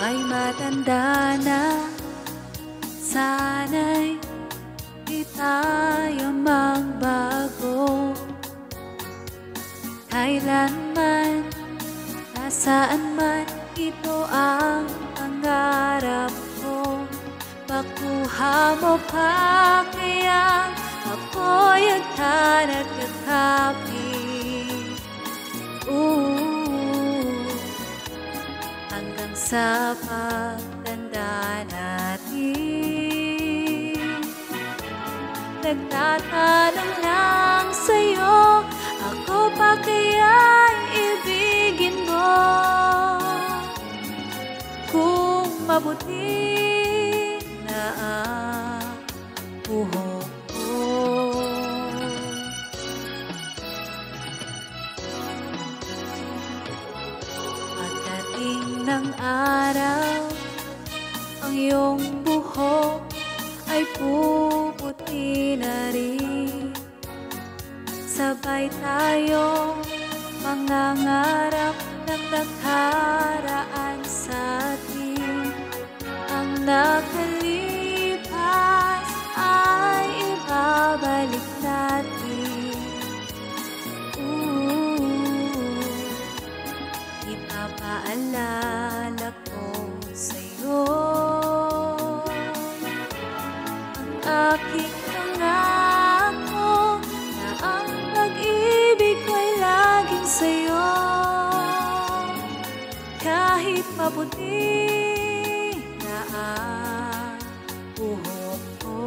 Ay matanda na, sana'y di tayo magbago. Kailanman, nasaan man, ito ang pangarap ko. Makuha mo pa kaya ako'y agtan at kakapit. Hanggang sa pagtanda natin, nagtatanong lang sa'yo, ako pa kaya'y ibigin mo? Kung mabuti na ang buhok ko. Pagdating ng araw, ang iyong buhok ay puputi na rin. Sabay tayo mangangarap ng nakaraan sa atin. Ang nakalipas ay ibabalik natin. Ipapaalala ko sa'yo ang aking pangako na ang pag-ibig ko'y laging sa'yo. Kahit maputi na ang buhok ko.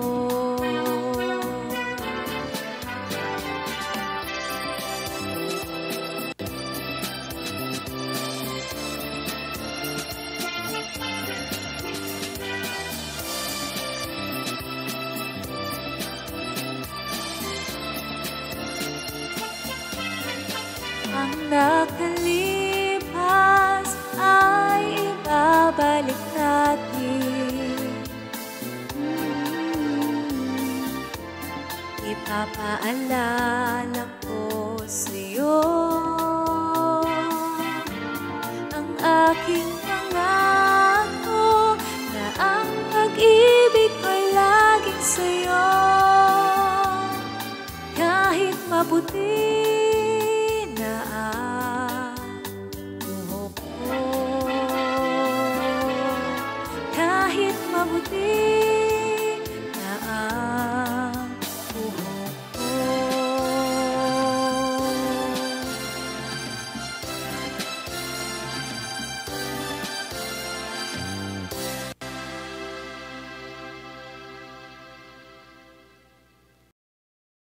Ang nakalipas ay ibabalik natin. Ipapaalala ko sa'yo ang aking pangako na ang pag-ibig ko'y laging sa'yo. Kahit mabuti